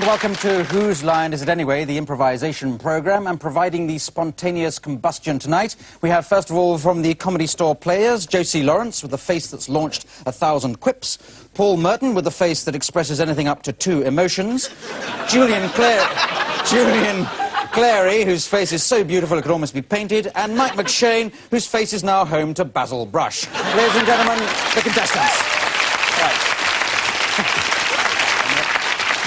welcome to Whose Line Is It Anyway, the improvisation programme, and providing the spontaneous combustion tonight. We have, first of all, from the Comedy Store Players, Josie Lawrence, with a face that's launched 1,000 quips, Paul Merton, with a face that expresses anything up to 2 emotions, Julian Clary, whose face is so beautiful it could almost be painted, and Mike McShane, whose face is now home to Basil Brush. Ladies and gentlemen, the contestants. Right.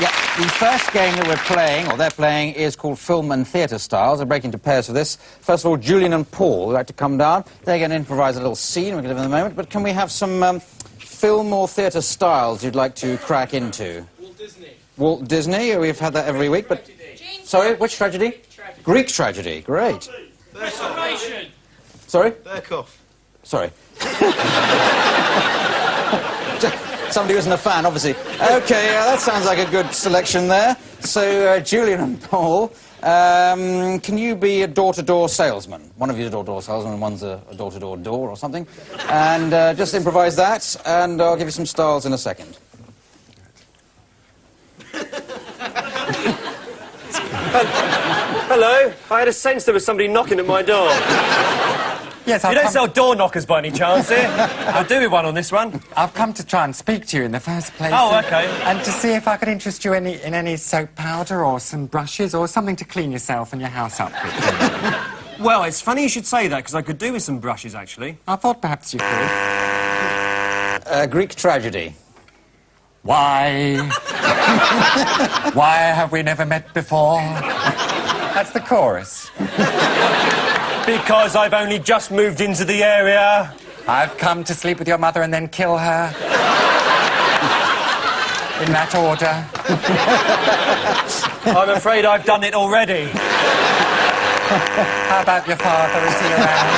Yeah, the first game that we're playing, or they're playing, is called Film and Theatre Styles. We're breaking into pairs for this. First of all, Julian and Paul would like to come down. They're going to improvise a little scene we're going to do in a moment, but can we have some film or theatre styles you'd like to crack into? Walt Disney. Walt Disney, we've had that every week, but... Sorry, which tragedy? Greek tragedy, great. Sorry? Berkoff. Sorry. Somebody who isn't a fan, obviously. OK, that sounds like a good selection there. So, Julian and Paul, can you be a door-to-door salesman? One of you is a door-to-door salesman and one's a door-to-door door or something. And just improvise that, and I'll give you some styles in a second. Hello. I had a sense there was somebody knocking at my door. Yes, you don't sell door knockers by any chance, here? I'll do with one on this one. I've come to try and speak to you in the first place. Oh, OK. And to see if I could interest you in any soap powder or some brushes or something to clean yourself and your house up with. Well, it's funny you should say that, because I could do with some brushes, actually. I thought perhaps you could. Greek tragedy. Why? Why have we never met before? That's the chorus. Because I've only just moved into the area. I've come to sleep with your mother and then kill her. In that order. I'm afraid I've done it already. How about your father? Is he around?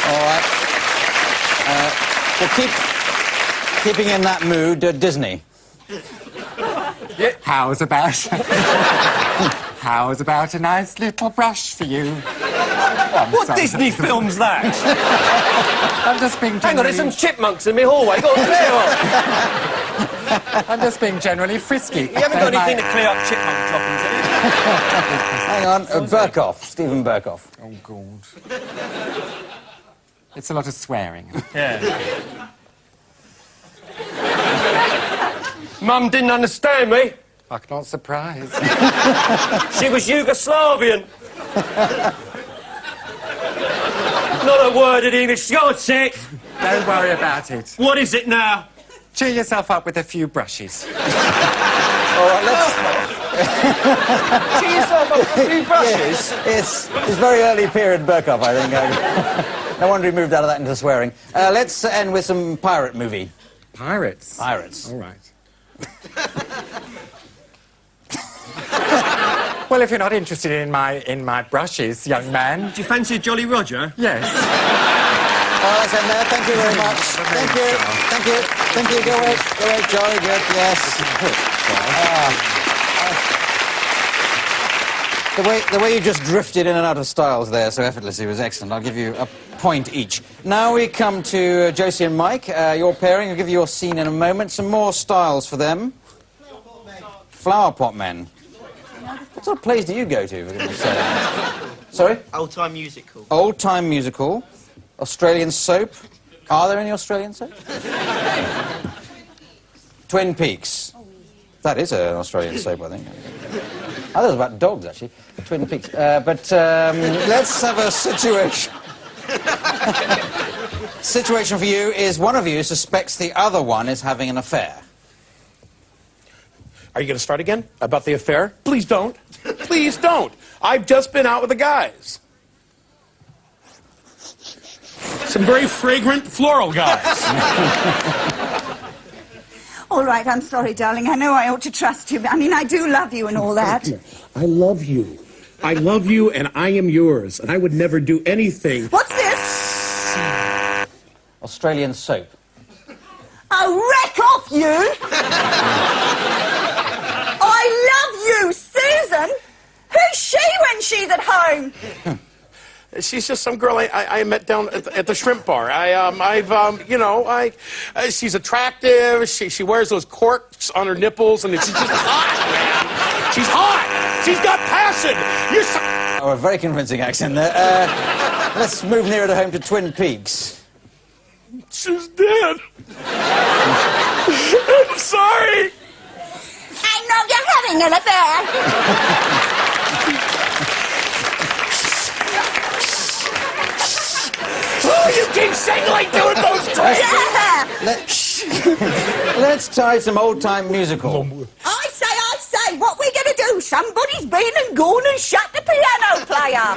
All right. Well, keeping in that mood, Disney. Yeah. How's about a nice little brush for you? What Disney film's that? I'm just being Hang on, there's some chipmunks in my hallway. Go on, clear off. I'm just being generally frisky. You haven't got anything to clear up chipmunk droppings, have you? Hang on, Berkoff, Stephen Berkoff. Oh, God. It's a lot of swearing. Yeah. Mum didn't understand me. I'm not surprised. She was Yugoslavian. Not a word of English. You're sick. Don't worry about it. What is it now? Cheer yourself up with a few brushes. All right, let's... Cheer yourself up with a few brushes? Yes, it's very early period Berkoff, I think. No wonder he moved out of that into swearing. Let's end with some pirate movie. Pirates? Pirates. All right. Well, if you're not interested in my brushes, young man... Do you fancy a Jolly Roger? Yes. Oh, let's end there. Thank you very much. Thank you. Go away, jolly good, yes. The way you just drifted in and out of styles there so effortlessly was excellent. I'll give you a point each. Now we come to Josie and Mike. Your pairing. I'll give you your scene in a moment. Some more styles for them. Flower Pot Men. What sort of plays do you go to, for goodness sake? Sorry? Old-time musical. Old-time musical. Australian soap. Are there any Australian soap? Twin Peaks. That is an Australian soap, I think. Oh, that was about dogs, actually. Twin Peaks. Let's have a situation. Situation for you is one of you suspects the other one is having an affair. Are you going to start again? About the affair? Please don't. Please don't. I've just been out with the guys. Some very fragrant floral guys. All right, I'm sorry, darling. I know I ought to trust you, but I mean, I do love you and all that. I love you. I love you and I am yours. And I would never do anything. What's this? Australian soap. Oh, wreck off, you! I love you, Susan! Who's she when she's at home? She's just some girl I met down at the shrimp bar. She's attractive. She wears those corks on her nipples, and she's just hot, man. She's hot. She's got passion. Oh, a very convincing accent there. Let's move nearer to home to Twin Peaks. She's dead. I'm sorry. I know you're having an affair. Oh, you keep signaling doing those tricks. Let's try some old-time musical. I say, what we gonna do? Somebody's been and gone and shut the piano player.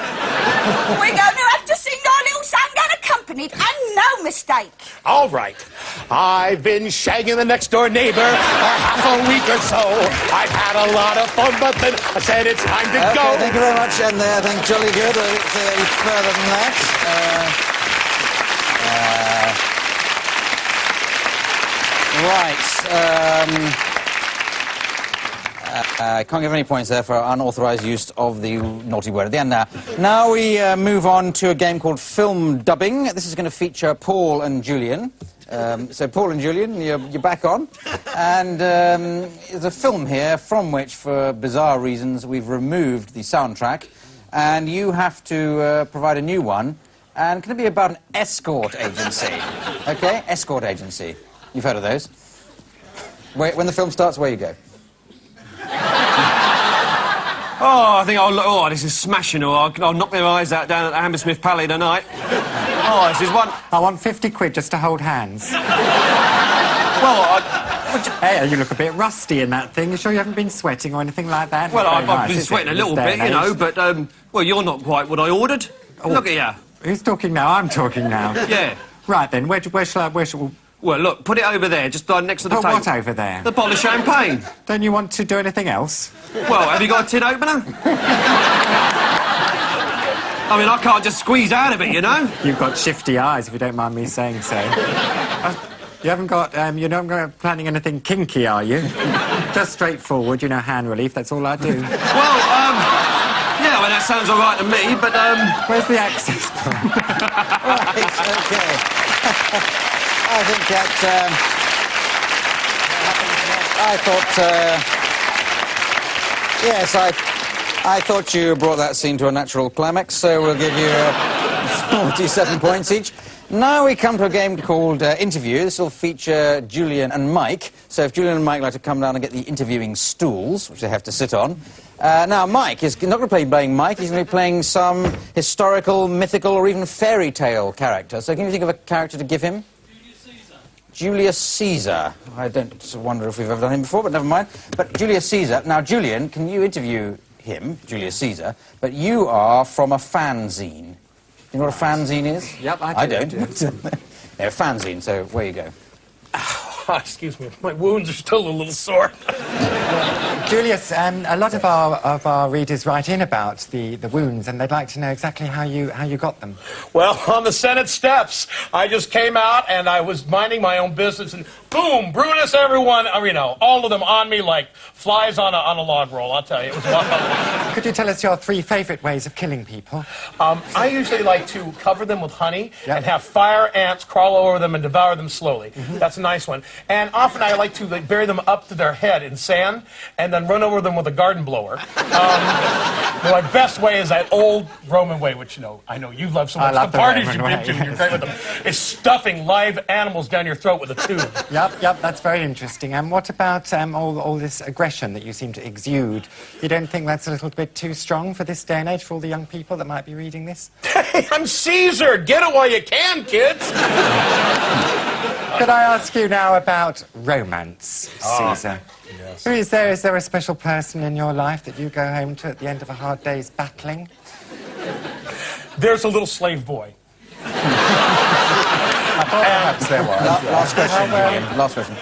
We're gonna have to sing our little song unaccompanied, and no mistake. All right. I've been shagging the next-door neighbor for half a week or so. I've had a lot of fun, but then I said it's time to Okay, go. thank you very much, and I think jolly good. It's any further than that. Right. I can't give any points there for unauthorised use of the naughty word at the end now. Now we move on to a game called Film Dubbing. This is going to feature Paul and Julian. So Paul and Julian, you're back on. And there's a film here from which, for bizarre reasons, we've removed the soundtrack. And you have to provide a new one. And can it be about an escort agency? OK? Escort agency. You've heard of those. When the film starts, where you go. Oh, I think this is smashing. I'll knock their eyes out down at the Hammersmith Palais tonight. Oh, this is one. I want 50 quid just to hold hands. Well, Hey, you look a bit rusty in that thing. You sure you haven't been sweating or anything like that? well, Not I've very nice, been is it, sweating a this little day bit, and you know, age? but, well, you're not quite what I ordered. Look at you. Who's talking now? I'm talking now. Yeah. Right then, where shall I... Well, look, put it over there, just next to the Put table. what over there? The bottle of champagne. Don't you want to do anything else? Well, have you got a tin opener? I mean, I can't just squeeze out of it, you know? You've got shifty eyes, if you don't mind me saying so. You haven't got, you're not planning anything kinky, are you? Just straightforward, you know, hand relief, that's all I do. Well, yeah, well, that sounds all right to me, but, Where's the access point? Right, OK. I think that... I thought... yes, I thought you brought that scene to a natural climax, so we'll give you 47 points each. Now we come to a game called Interview. This will feature Julian and Mike. So if Julian and Mike like to come down and get the interviewing stools, which they have to sit on. Now, Mike is not going to be playing Mike. He's going to be playing some historical, mythical, or even fairy tale character. So can you think of a character to give him? Julius Caesar. I don't wonder if we've ever done him before, but never mind. But Julius Caesar. Now, Julian, can you interview him, Julius Caesar, but you are from a fanzine. You know what a fanzine is? Yep, I do. I don't. They're a fanzine, so where you go. Excuse me, my wounds are still a little sore. Julius, a lot of our readers write in about the wounds, and they'd like to know exactly how you got them. Well, on the Senate steps, I just came out and I was minding my own business, and boom, Brutus, everyone, all of them on me like flies on a log roll. I'll tell you, it was wild. Could you tell us your 3 favourite ways of killing people? I usually like to cover them with honey Yep. and have fire ants crawl over them and devour them slowly. That's a nice one. And often I like to bury them up to their head in sand and then run over them with a garden blower. My best way is that old Roman way, which I know you love so much. love The the parties Roman you've been way, to, you're yes. great with them. Is stuffing live animals down your throat with a tube. Yep, that's very interesting. And what about all this aggression that you seem to exude? You don't think that's a little bit too strong for this day and age, for all the young people that might be reading this? Hey, I'm Caesar. Get it while you can, kids. Could I ask you now about romance, Caesar? Yes. Is there a special person in your life that you go home to at the end of a hard day's battling? There's a little slave boy. I thought perhaps there was. Last question, Julian. Last question.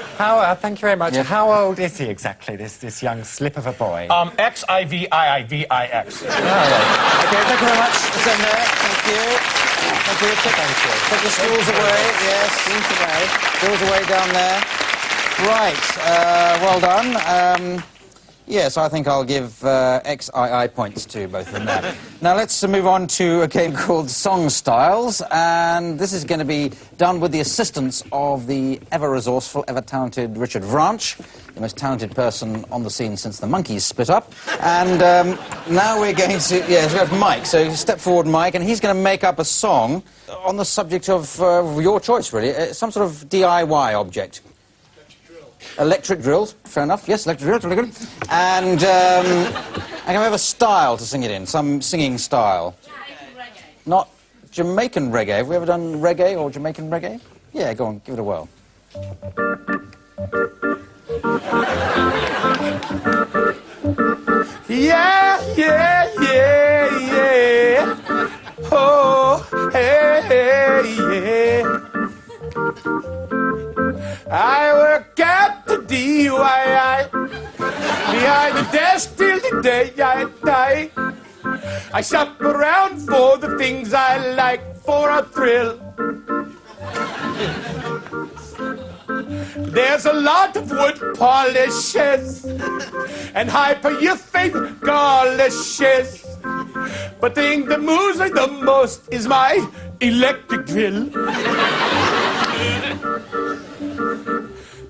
Thank you very much. Yeah. How old is he exactly, this young slip of a boy? X-I-V-I-I-V-I-X. OK, thank you very much. It's in there. Thank you. Thank you. Take the stools away. Yes, stools away down there. Right. Well done. Yes, I think I'll give XII points to both of them there. Now let's move on to a game called Song Styles, and this is going to be done with the assistance of the ever-resourceful, ever-talented Richard Vranch, the most talented person on the scene since the Monkees split up. And now we're going to... Yes, we have Mike, so step forward, Mike, and he's going to make up a song on the subject of your choice, really, some sort of DIY object. Electric drills, fair enough. Yes, electric drills, really good. And can we have a style to sing it in? Some singing style. Jamaican reggae. Not Jamaican reggae. Have we ever done reggae or Jamaican reggae? Yeah, go on, give it a whirl. Yeah, yeah, yeah, yeah. Oh, hey, hey, yeah. I work at the DIY behind the desk till the day I die. I shop around for the things I like for a thrill. There's a lot of wood polishes and hyper-urethane garnishes, but the thing that moves me the most is my electric drill.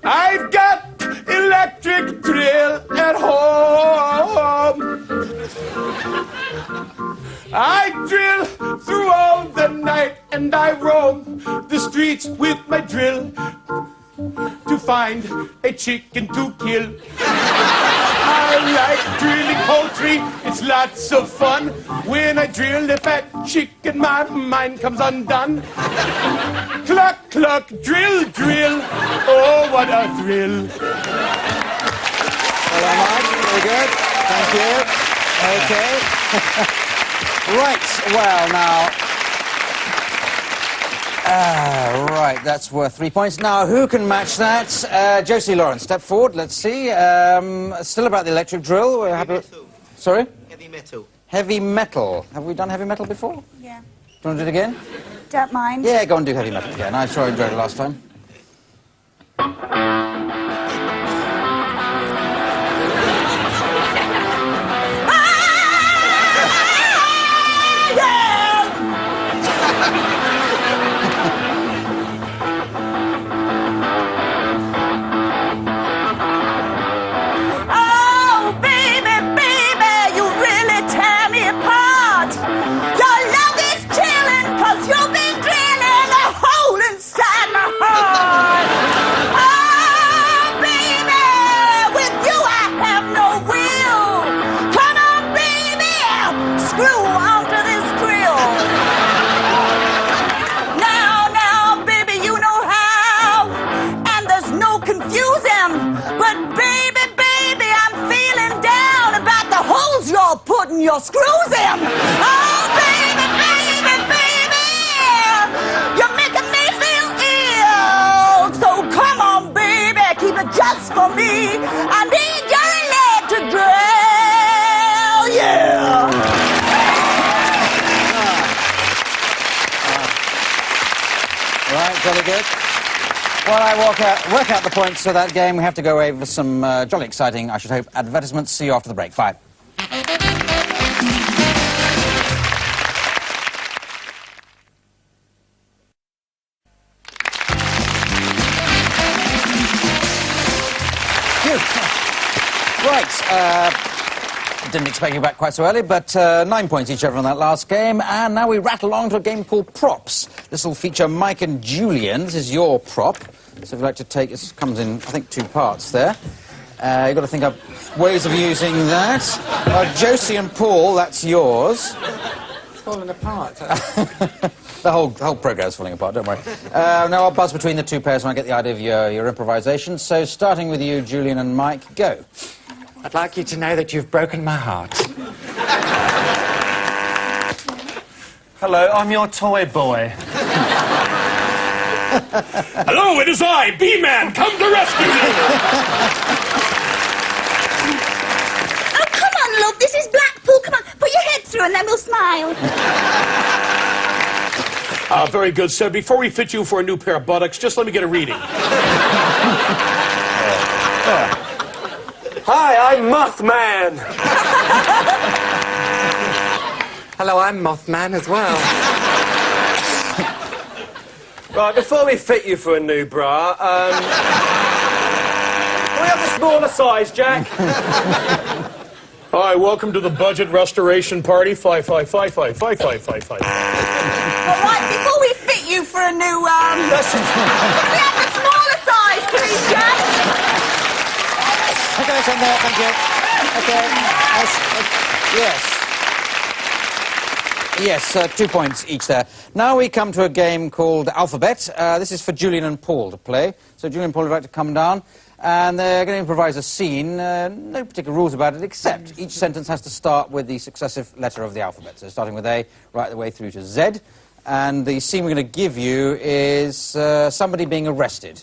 I've got electric drill at home. I drill through all the night and I roam the streets with my drill to find a chicken to kill. I like drilling poultry, it's lots of fun. When I drill a fat chicken, my mind comes undone. Cluck, cluck, drill, drill, oh, what a thrill. Hello, Mike. Very good. Thank you. Okay. Right, well, now... right, that's worth 3 points. Now, who can match that? Josie Lawrence, step forward, let's see. Still about the electric drill. We're happy... Metal. Sorry? Heavy metal. Heavy metal. Have we done heavy metal before? Yeah. Do you want to do it again? Don't mind. Yeah, go and do heavy metal again. I'm sure I enjoyed it last time. Oh, baby, baby, you really tear me apart. Your love is chilling, 'cause you've been drilling a hole inside my heart. Oh, baby, with you I have no will. Come on, baby, screw onto this drill. Now, baby, you know how, and there's no confusing. But baby, I'm feeling down about the holes you're putting your screws in. Oh, baby, you're making me feel ill. So come on, baby, keep it just for me. I need your electric drill, yeah. Right, jolly good. While I work out the points for that game, we have to go over some jolly exciting, I should hope, advertisements. See you after the break. Bye. Phew. Right, didn't expect you back quite so early, but 9 points each over on that last game. And now we rattle on to a game called Props. This will feature Mike and Julian. This is your prop. So if you'd like to take... This comes in, I think, 2 parts there. You've got to think up ways of using that. Josie and Paul, that's yours. It's fallen apart. The whole programme's falling apart, don't worry. Now I'll buzz between the 2 pairs when I get the idea of your improvisation. So starting with you, Julian and Mike, go. I'd like you to know that you've broken my heart. Hello, I'm your toy boy. Hello, it is I, B-Man, come to rescue you! Oh, come on, love, this is Blackpool. Come on, put your head through and then we'll smile. Very good, sir. Before we fit you for a new pair of buttocks, just let me get a reading. Hi, I'm Mothman. Hello, I'm Mothman as well. Right, before we fit you for a new bra, can we have the smaller size, Jack? Hi, welcome to the budget restoration party. 555555555. All right, before we fit you for a new, That's can we have the smaller size, please, Jack? Okay, that's in there, thank you. Okay, yes. Yes, 2 points each there. Now we come to a game called Alphabet. This is for Julian and Paul to play. So Julian and Paul would like to come down, and they're going to improvise a scene. No particular rules about it, except each sentence has to start with the successive letter of the alphabet. So starting with A, right the way through to Z. And the scene we're going to give you is somebody being arrested.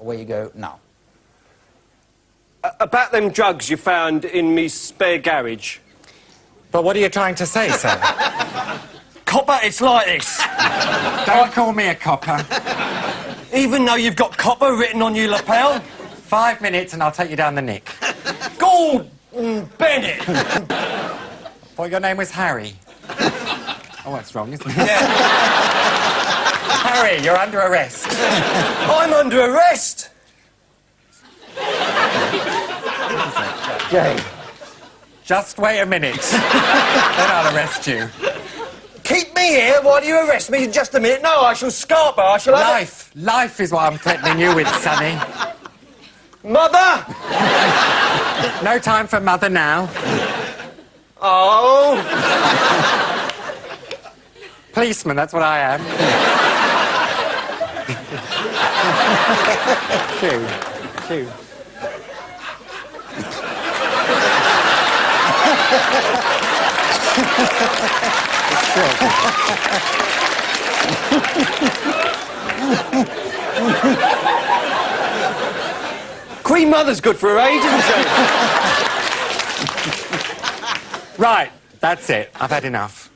Away you go now. about them drugs you found in me spare garage. But what are you trying to say, sir? Copper, it's like this. Don't call me a copper. Even though you've got copper written on your lapel. 5 minutes and I'll take you down the nick. Gordon Bennett. Thought your name was Harry. Oh, that's wrong, isn't it? Yeah. Harry, you're under arrest. I'm under arrest. Jay. Just wait a minute. Then I'll arrest you. Keep me here while you arrest me in just a minute. No, I shall scarper. I shall have Life. Life is what I'm threatening you with, Sonny. Mother! No time for mother now. Oh. Policeman, that's what I am. Two. Queen Mother's good for her age, isn't she? Right, that's it. I've had enough.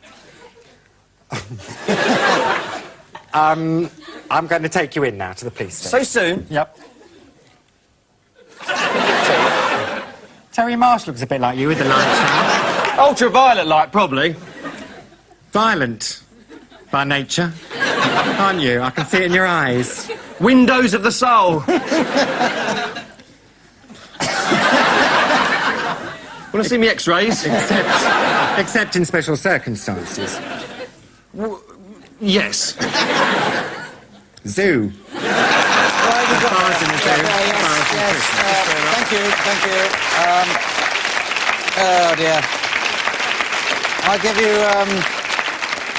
I'm going to take you in now to the police station. So soon? Yep. Terry Marsh looks a bit like you with the lights out. Ultraviolet light, probably. Violent by nature, aren't you? I can see it in your eyes. Windows of the soul. Want to see me X-rays? Except in special circumstances. Yes. Zoo. Bars in the zoo. Bars in Christmas. Thank you. Oh dear.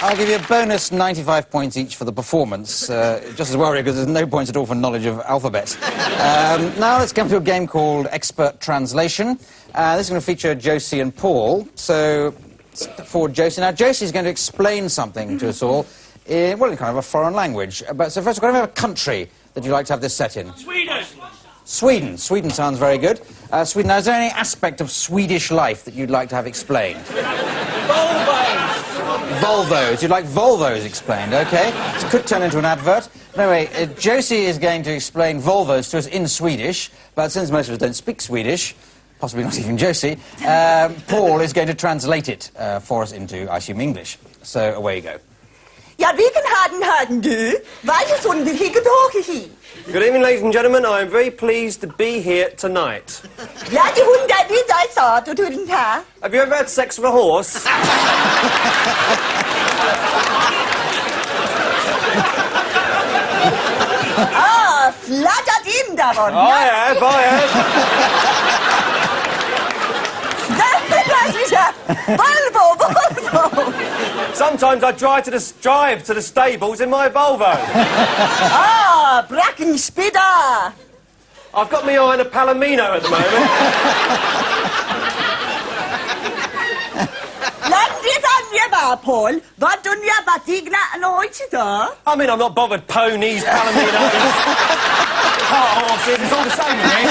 I'll give you a bonus 95 points each for the performance. Just as well, because there's no points at all for knowledge of alphabet. Now let's come to a game called Expert Translation. This is going to feature Josie and Paul. So, step forward, Josie. Now, Josie's going to explain something to us all in, well, in kind of a foreign language. So first, we're going to have a country that you'd like to have this set in. Sweden. Sweden sounds very good. Sweden. Now, is there any aspect of Swedish life that you'd like to have explained? Volvos. You'd like Volvos explained, OK. This could turn into an advert. Anyway, Josie is going to explain Volvos to us in Swedish, but since most of us don't speak Swedish, possibly not even Josie, Paul is going to translate it for us into, I assume, English. So, away you go. Ja, vilken hade du? Varje söndag hit hit. Good evening, ladies and gentlemen. I am very pleased to be here tonight. Ja, die Hunde, die da sa, du den här. Have you ever had sex with a horse? Ah, fladdrat in där var den. I have. Volvo. Sometimes I drive to the stables in my Volvo. Ah, Brackenspidder. I've got my eye on a Palomino at the moment. Landet anjeba, Paul. Vad du njeba tigna anoitida? I mean, I'm not bothered. Ponies, Palominos, cart horses, it's all the same to me.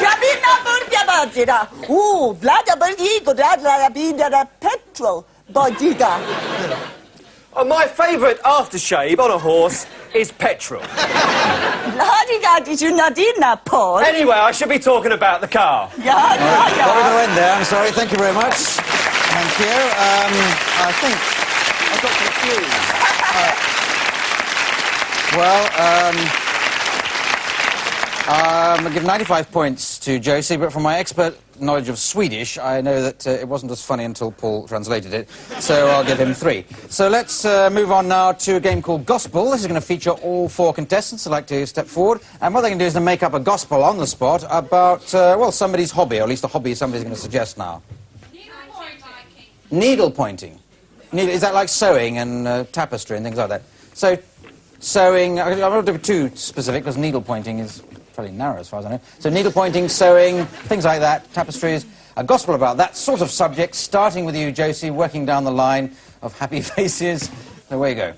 Jabina burja badida. Blada burgi godadla bidara petrol. Badida. My favourite aftershave on a horse is petrol. La-di-da, did you not eat that, Paul? Anyway, I should be talking about the car. Yeah. Got to go in there, I'm sorry. Thank you very much. Thank you. I think I got confused. I'm going to give 95 points to Josie, but from my expert knowledge of Swedish, I know that it wasn't as funny until Paul translated it, so I'll give him 3. So let's move on now to a game called Gospel. This is going to feature all 4 contestants who'd like to step forward, and what they can do is to make up a gospel on the spot about, well, somebody's hobby, or at least a hobby somebody's going to suggest now. Needle pointing. Is that like sewing and tapestry and things like that? So, sewing, I'm not going to be too specific because needle pointing is fairly narrow as far as I know. So needle pointing, sewing, things like that, tapestries, a gospel about that sort of subject, starting with you, Josie, working down the line of happy faces. Away you go.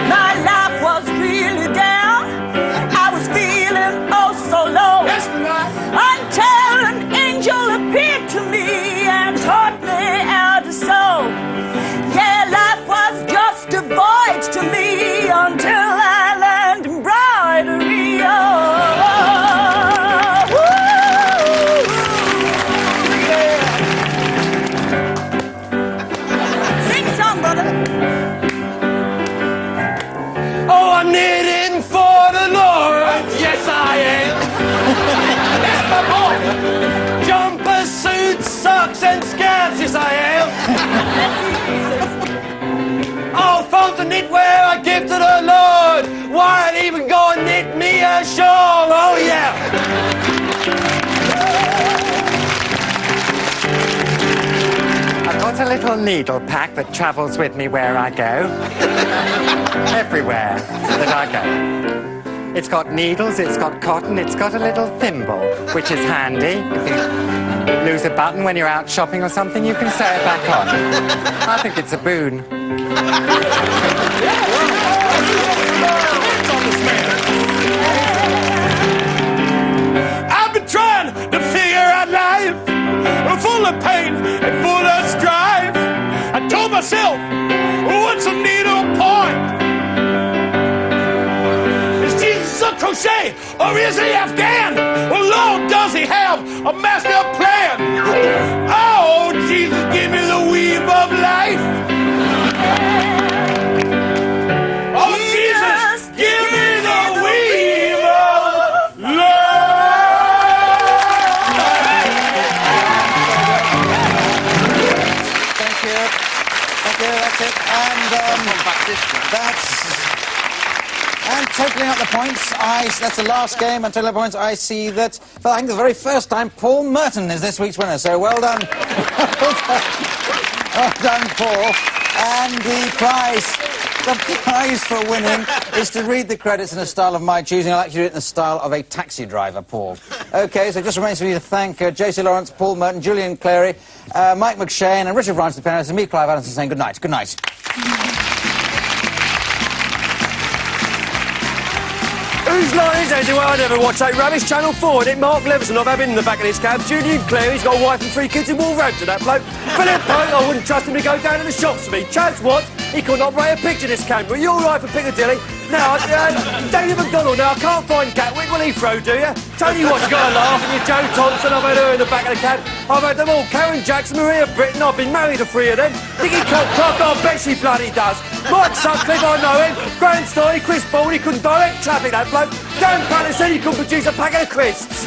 My life was really down. I was feeling oh so low. Until an angel appeared to me and taught me how to sew. Yeah, life was just a voyage to me until I learned embroidery. Oh, woo, yeah. Sing a song, brother. Oh, I'm knitting for the Lord. Yes, I am. That's my boy. Jumper suits, socks and scarves. Yes, I am. Oh, from the knitwear I give to the Lord. Why, I'd even go and knit me a shawl. Oh, yeah. I've got a little needle pack that travels with me where I go. Everywhere that I go. It's got needles, it's got cotton, it's got a little thimble, which is handy. If you lose a button when you're out shopping or something, you can sew it back on. I think it's a boon. I've been trying to figure out life. I'm full of pain and full of strife. I told myself, what's a needle point? Is Jesus a crochet or is he Afghan? Well, Lord, does he have a master plan? Oh, Jesus, give me the weave of life. Oh, Jesus, give me the weave of Thank you. Thank you, that's it. And totaling up the points, that's the last game, and totaling up the points, I see that, for I think the very first time, Paul Merton is this week's winner, so well done. Well done, Paul. And the prize for winning is to read the credits in a style of my choosing. I'll actually do it in the style of a taxi driver, Paul. OK, so it just remains for me to thank Josie Lawrence, Paul Merton, Julian Clary, Mike McShane and Richard Branch, the pianist, and me, Clive Allenson, saying good night. Good night. Whose line is that? Well, I never watch that rubbish. Channel 4, isn't it? Mark Leveson, I've had him in the back of his cab. Julian Clare, he's got a wife and 3 kids in Wolverhampton, that bloke. Philip Pope, I wouldn't trust him to go down to the shops for me. Chaz Watts, he couldn't operate a picture this camera. You're all right for Piccadilly. Now, David McDonald, now, I can't find Gatwick. Will he throw, do you? Tony Watts, you got to laugh. And you Joe Thompson, I've had her in the back of the cab. I've had them all. Karen Jackson, Maria Britton, I've been married to 3 of them. Nicky Cockcroft, I bet she bloody does. Mike Sutcliffe, I know him. Grant Story, Chris Ball, he couldn't direct traffic, that bloke. Dan Patterson, he couldn't produce a packet of crisps.